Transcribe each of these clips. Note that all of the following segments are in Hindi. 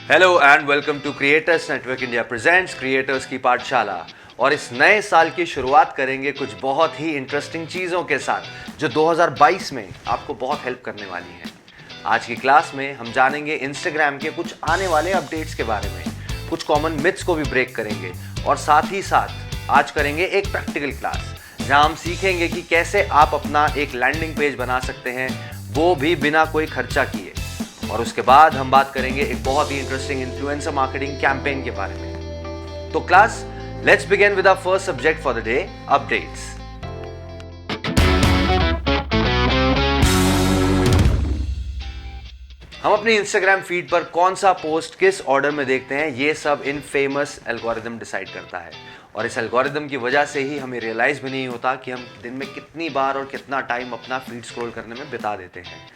Hello and welcome to creators network India presents creators की पाठशाला। और इस नए साल की शुरुआत करेंगे कुछ बहुत ही इंटरेस्टिंग चीज़ों के साथ जो 2022 में आपको बहुत हेल्प करने वाली हैं। आज की क्लास में हम जानेंगे इंस्टाग्राम के कुछ आने वाले अपडेट्स के बारे में, कुछ कॉमन मिथ्स को भी ब्रेक करेंगे और साथ ही साथ आज करेंगे एक प्रैक्टिकल क्लास जहां हम सीखेंगे कि कैसे आप अपना एक लैंडिंग पेज बना सकते हैं, वो भी बिना कोई खर्चा किए। और उसके बाद हम बात करेंगे एक बहुत ही इंटरेस्टिंग इन्फ्लुएंसर मार्केटिंग कैंपेन के बारे में। तो class, let's begin with our first subject for the day, updates. हम अपनी इंस्टाग्राम फीड पर कौन सा पोस्ट किस ऑर्डर में देखते हैं, ये सब इन फेमस एल्गोरिदम डिसाइड करता है। और इस एल्गोरिदम की वजह से ही हमें रियलाइज भी नहीं होता कि हम दिन में कितनी बार और कितना टाइम अपना फीड स्क्रॉल करने में बिता देते हैं।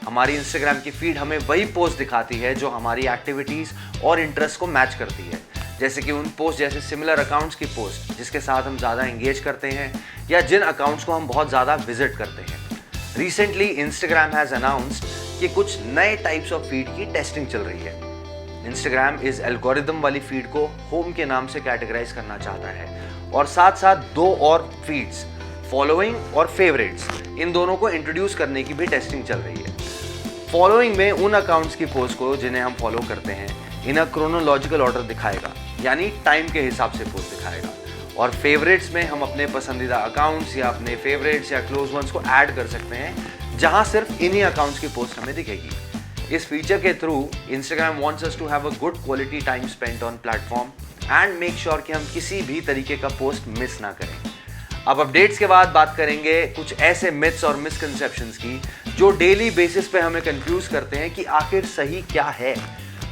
हमारी इंस्टाग्राम की फीड हमें वही पोस्ट दिखाती है जो हमारी एक्टिविटीज और इंटरेस्ट को मैच करती है, जैसे कि उन पोस्ट जैसे सिमिलर अकाउंट्स की पोस्ट जिसके साथ हम ज़्यादा एंगेज करते हैं या जिन अकाउंट्स को हम बहुत ज़्यादा विजिट करते हैं। रिसेंटली इंस्टाग्राम हैज़ अनाउंस्ड कि कुछ नए टाइप्स ऑफ फीड की टेस्टिंग चल रही है। इंस्टाग्राम इस एल्गोरिदम वाली फीड को होम के नाम से कैटेगराइज करना चाहता है और साथ साथ दो और फीड्स, फॉलोइंग और फेवरेट्स, इन दोनों को इंट्रोड्यूस करने की भी टेस्टिंग चल रही है। फॉलोइंग में उन अकाउंट्स की पोस्ट को जिन्हें हम फॉलो करते हैं इन अ क्रोनोलॉजिकल ऑर्डर दिखाएगा, यानी टाइम के हिसाब से पोस्ट दिखाएगा। और फेवरेट्स में हम अपने पसंदीदा अकाउंट्स या अपने फेवरेट्स या क्लोज वंस को ऐड कर सकते हैं, जहां सिर्फ इन्हीं अकाउंट्स की पोस्ट हमें दिखेगी। इस फीचर के through Instagram wants us to have a good quality time spent on platform and make sure कि हम किसी भी तरीके का पोस्ट मिस ना करें। अब अपडेट्स के बाद बात करेंगे कुछ ऐसे मिथ्स और मिसकंसेप्शंस की जो डेली बेसिस पे हमें कंफ्यूज करते हैं कि आखिर सही क्या है।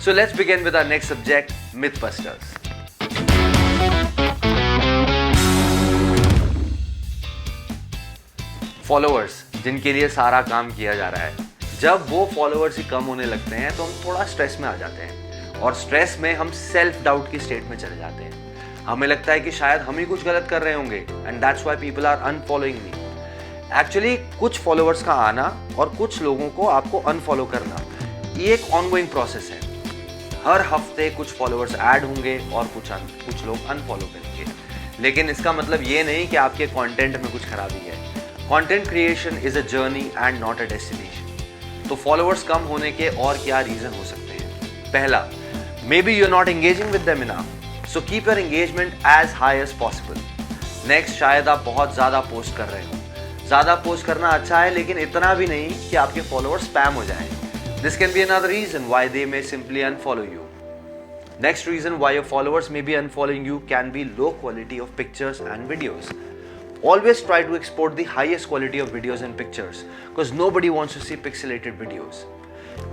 So let's begin with our next subject, myth busters. Followers जिनके लिए सारा काम किया जा रहा है, जब वो फॉलोअर्स ही कम होने लगते हैं तो हम थोड़ा स्ट्रेस में आ जाते हैं और स्ट्रेस में हम सेल्फ डाउट की स्टेट में चले जाते हैं। हमें लगता है कि शायद हम ही कुछ गलत कर रहे होंगे and that's why people are unfollowing me. Actually कुछ फॉलोअर्स का आना और कुछ लोगों को आपको अनफॉलो करना, ये एक ऑनगोइंग प्रोसेस है। हर हफ्ते कुछ फॉलोअर्स ऐड होंगे और कुछ लोग अनफॉलो करेंगे, लेकिन इसका मतलब ये नहीं कि आपके कंटेंट में कुछ खराबी है। Content creation is a journey and not a destination. तो फॉलोअर्स कम होने के और क्या रीजन हो सकते हैं? पहला, maybe you are not engaging with them enough, so keep your engagement as high as possible. Next, शायद आप बहुत ज़्यादा पोस्ट कर रहे हो। ज़्यादा पोस्ट करना अच्छा है, लेकिन इतना भी नहीं कि आपके फॉलोअर्स स्पैम हो जाएं। This can be another reason why they may simply unfollow you. Next reason why your followers may be unfollowing you can be low quality of pictures and videos. Always try to export the highest quality of videos and pictures because nobody wants to see pixelated videos.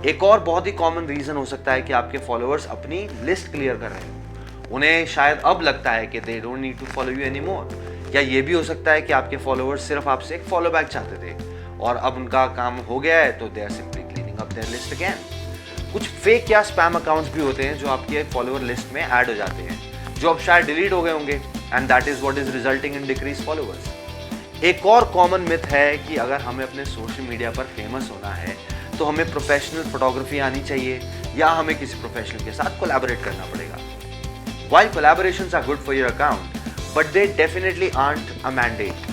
एक और बहुत ही कॉमन रीजन हो सकता है कि आपके फॉलोअर्स अपनी लिस्ट क्लियर कर रहे हो। उन्हें शायद अब लगता है कि they don't need to follow you anymore. या ये भी हो सकता है कि आपके फॉलोअर्स सिर्फ आपसे एक फॉलो बैक चाहते थे और अब उनका काम हो गया है तो they are simply cleaning up their list again. कुछ फेक या स्पैम अकाउंट्स भी होते हैं जो आपके फॉलोअर लिस्ट में ऐड हो जाते हैं, जो अब शायद डिलीट हो गए होंगे and that is what is resulting in decrease followers. एक और कॉमन मिथ है कि अगर हमें अपने सोशल मीडिया पर फेमस होना है तो हमें प्रोफेशनल फोटोग्राफी आनी चाहिए या हमें किसी प्रोफेशनल के साथ कोलैबोरेट करना पड़ेगा। While collaborations are good for your account, but they definitely aren't a mandate.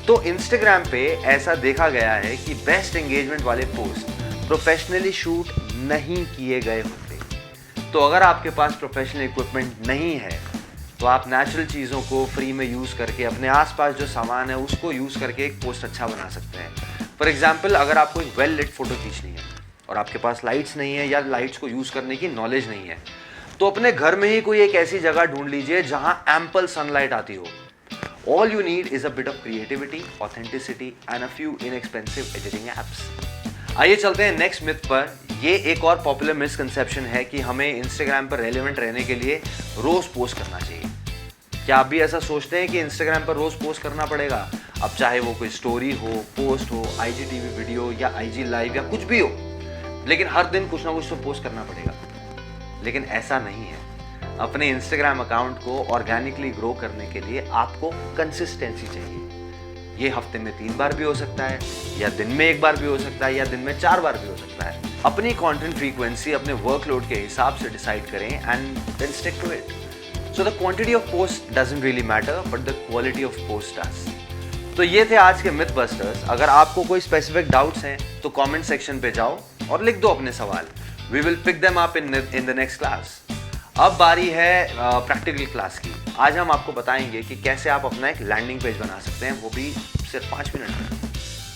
तो इंस्टाग्राम पे ऐसा देखा गया है कि बेस्ट एंगेजमेंट वाले पोस्ट प्रोफेशनली शूट नहीं किए गए होते। तो अगर आपके पास प्रोफेशनल इक्विपमेंट नहीं है तो आप नेचुरल चीज़ों को फ्री में यूज़ करके अपने आसपास जो सामान है उसको यूज़ करके एक पोस्ट अच्छा बना सकते हैं। फॉर एग्जाम्पल, अगर आपको एक वेल लिट फोटो खींचनी है और आपके पास लाइट्स नहीं है या लाइट्स को यूज़ करने की नॉलेज नहीं है, तो अपने घर में ही कोई एक ऐसी जगह ढूंढ लीजिए जहां एम्पल सनलाइट आती हो। All you need is a bit of creativity, authenticity and a few inexpensive editing apps. आइए चलते हैं नेक्स्ट मिथ पर। ये एक और पॉपुलर मिसकंसेप्शन है कि हमें इंस्टाग्राम पर रेलेवेंट रहने के लिए रोज पोस्ट करना चाहिए। क्या आप भी ऐसा सोचते हैं कि इंस्टाग्राम पर रोज पोस्ट करना पड़ेगा? अब चाहे वो कोई स्टोरी हो, पोस्ट हो, IGTV वीडियो या IG लाइव या कुछ भी हो, लेकिन हर दिन कुछ ना कुछ तो पोस्ट करना पड़ेगा। लेकिन ऐसा नहीं है। अपने इंस्टाग्राम अकाउंट को ऑर्गेनिकली ग्रो करने के लिए आपको कंसिस्टेंसी चाहिए। ये हफ्ते में 3 बार भी हो सकता है, या दिन में 1 बार भी हो सकता है, या दिन में 4 बार भी हो सकता है। अपनी कंटेंट फ्रीक्वेंसी अपने वर्कलोड के हिसाब से डिसाइड करें and then stick to it. So the quantity of post doesn't really matter but the quality of post does. तो ये थे आज के मिथ बस्टर्स. अगर आपको कोई स्पेसिफिक डाउट्स हैं तो कमेंट सेक्शन पे जाओ और लिख दो अपने सवाल. We will pick them up in the next class. अब बारी है प्रैक्टिकल क्लास की. आज हम आपको बताएंगे कि कैसे आप अपना एक लैंडिंग पेज बना सकते हैं, वो भी सिर्फ 5 मिनट में.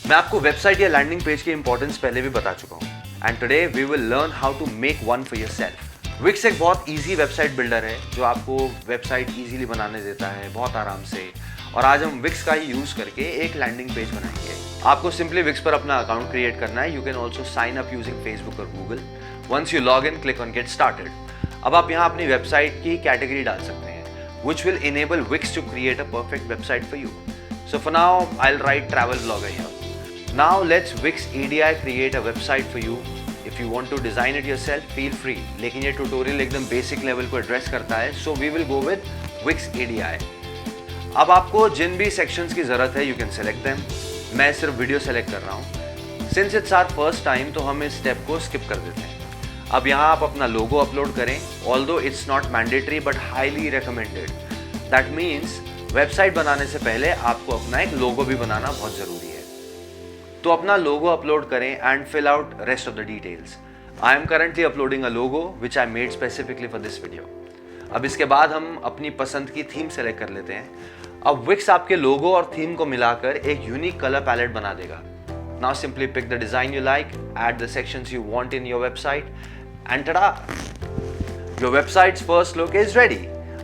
मैं आपको वेबसाइट या लैंडिंग पेज की इंपॉर्टेंस पहले भी बता चुका हूँ. And today we will learn how to make one for yourself. Wix एक बहुत इजी वेबसाइट बिल्डर है जो आपको वेबसाइट इजीली बनाने देता है बहुत आराम से. और आज हम विक्स का ही यूज करके एक लैंडिंग पेज बनाएंगे. आपको सिंपली विक्स पर अपना अकाउंट क्रिएट करना है. You can also sign up using Facebook और Google. Once you log in, click on get started. अब आप यहाँ अपनी वेबसाइट की कैटेगरी डाल सकते हैं which will enable Wix to create a perfect website for you. So for now, I'll write travel blogger here. Now let's Wix EDI create a website for you. If you want to design it yourself, feel free. लेकिन ये ट्यूटोरियल एकदम बेसिक लेवल को एड्रेस करता है, so we will go with Wix EDI. अब आपको जिन भी सेक्शंस की जरूरत है, you can select them. मैं सिर्फ वीडियो सेलेक्ट कर रहा हूँ. Since it's our first time, तो हम इस स्टेप को स्किप कर देते हैं. अब यहाँ आप अपना लोगो अपलोड करें. Although it's not mandatory but highly recommended. That means website बनाने से पहले आपको अपना एक लोगो भी बनाना बहुत ज़रूरी है. तो अपना लोगो अपलोड करें and fill out rest of the details. I am currently uploading a logo which I made specifically for this video. अब इसके बाद हम अपनी पसंद की थीम सेलेक्ट कर लेते हैं. अब विक्स आपके लोगो और थीम को मिलाकर एक यूनिक कलर पैलेट बना देगा. Now simply pick the design you like, add the sections you want in your website, and tada! Your website's first look is ready.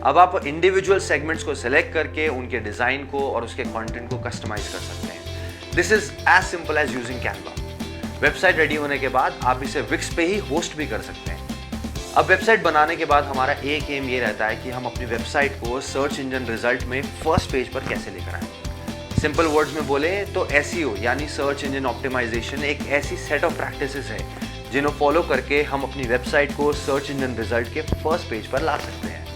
अब आप इंडिविजुअल सेगमेंट्स को सिलेक्ट करके उनके डिजाइन को और उसके कंटेंट को कस्टमाइज कर सकते हैं. This is as simple as using Canva. Website ready होने के बाद आप इसे विक्स पे ही होस्ट भी कर सकते हैं. अब वेबसाइट बनाने के बाद हमारा एक एम ये रहता है कि हम अपनी वेबसाइट को सर्च इंजन रिजल्ट में फर्स्ट पेज पर कैसे लेकर आएं. सिंपल वर्ड्स में बोले तो एसईओ यानी सर्च इंजन ऑप्टिमाइजेशन एक ऐसी सेट ऑफ प्रैक्टिसेस है जिन्हें फॉलो करके हम अपनी वेबसाइट को सर्च इंजन रिजल्ट के फर्स्ट पेज पर ला सकते हैं.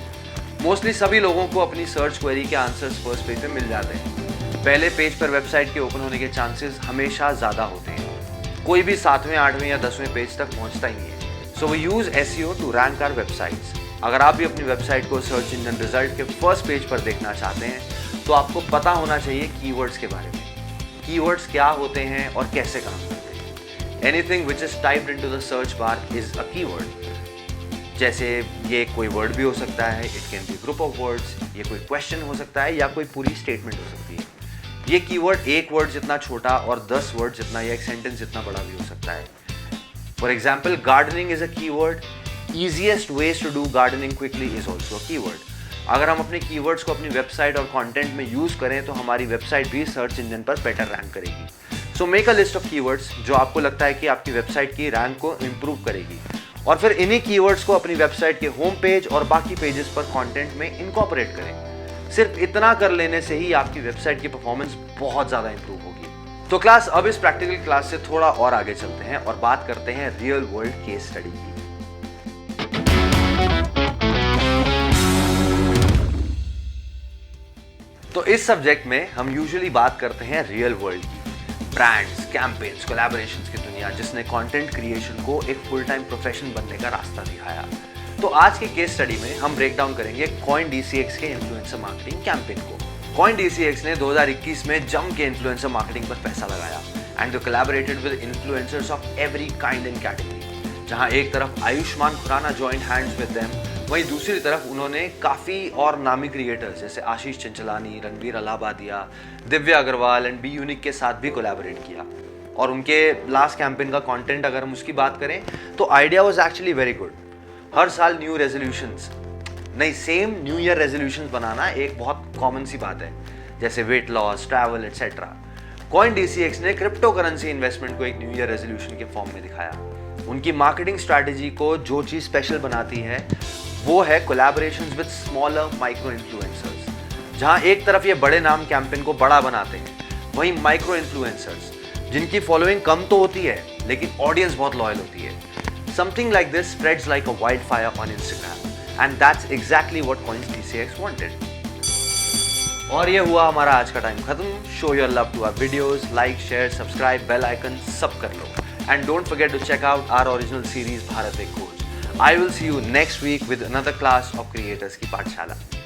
मोस्टली सभी लोगों को अपनी सर्च क्वेरी के आंसर्स फर्स्ट पेज पे मिल जाते हैं. पहले पेज पर वेबसाइट के ओपन होने के चांसेस हमेशा ज़्यादा होते हैं. कोई भी 7वें, 8वें या 10वें पेज तक पहुंचता ही नहीं है. So we use SEO to rank our websites. अगर आप भी अपनी वेबसाइट को सर्च इंजन रिजल्ट के फर्स्ट पेज पर देखना चाहते हैं तो आपको पता होना चाहिए कीवर्ड्स के बारे में. कीवर्ड्स क्या होते हैं और कैसे काम करते हैं. Anything which is typed into the search bar is a keyword. जैसे ये कोई वर्ड भी हो सकता है, it can be group of words, ये कोई क्वेश्चन हो सकता है या कोई पूरी स्टेटमेंट हो सकती है. ये कीवर्ड एक वर्ड जितना छोटा और 10 वर्ड जितना या एक सेंटेंस जितना बड़ा भी हो सकता है. For example, gardening is a keyword. Easiest ways to do gardening quickly is also a keyword. अगर हम अपने कीवर्ड्स को अपनी वेबसाइट और कंटेंट में यूज करें तो हमारी वेबसाइट भी सर्च इंजन पर बेटर रैंक करेगी. So make a list of keywords जो आपको लगता है कि आपकी वेबसाइट की रैंक को इंप्रूव करेगी और फिर इन्हीं कीवर्ड्स को अपनी वेबसाइट के होम पेज और बाकी पेजेस पर कंटेंट में इनकॉर्पोरेट करें. सिर्फ इतना कर लेने से ही आपकी वेबसाइट की परफॉर्मेंस बहुत ज़्यादा इंप्रूव होगी. तो क्लास, अब इस प्रैक्टिकल क्लास से थोड़ा और आगे चलते हैं और बात करते हैं रियल वर्ल्ड केस स्टडी की. तो इस सब्जेक्ट में हम यूजुअली बात करते हैं रियल वर्ल्ड की. ब्रांड्स, कैंपेन्स, कोलैबोरेशंस की दुनिया जिसने कंटेंट क्रिएशन को एक फुल टाइम प्रोफेशन बनने का रास्ता दिखाया. तो आज के केस स्टडी में हम ब्रेक डाउन करेंगे CoinDCX के इन्फ्लुएंसर मार्केटिंग कैंपेन को. CoinDCX ने 2021 में जम के इन्फ्लुएंसर मार्केटिंग पर पैसा लगाया and they collaborated with influencers of every kind and category. जहां एक तरफ Ayushmann Khurrana joint hands with them, वहीं दूसरी तरफ उन्होंने काफ़ी और नामी क्रिएटर्स जैसे Ashish Chanchlani, Ranveer Allahbadia, Divya Agarwal and Be YouNick के साथ भी कोलैबोरेट किया. और उनके लास्ट कैंपेन का कंटेंट अगर हम उसकी बात करें तो idea was actually very good. हर साल न्यू रेजोल्यूशंस, नहीं सेम न्यू ईयर रेजोल्यूशंस बनाना एक बहुत कॉमन सी बात है, जैसे weight loss, travel etcetera. CoinDCX ने क्रिप्टो करेंसी इन्वेस्टमेंट को एक न्यू ईयर रेजोल्यूशन के फॉर्म में दिखाया. उनकी मार्केटिंग स्ट्रैटेजी को जो चीज़ स्पेशल बनाती है वो है collaborations with smaller micro influencers. जहां एक तरफ ये बड़े नाम कैंपेन को बड़ा बनाते हैं, वहीं माइक्रो इन्फ्लुएंसर्स जिनकी फॉलोइंग कम तो होती है लेकिन ऑडियंस बहुत लॉयल होती है. Something like this spreads like a wildfire on Instagram and that's exactly what CoinDCX wanted. और ये हुआ हमारा आज का टाइम खत्म. Show your love to our videos, like, share, subscribe, bell icon सब कर लो. and don't forget to check out our original series Bharat Ek Khoj. I will see you next week with another class of Creators की पाठशाला.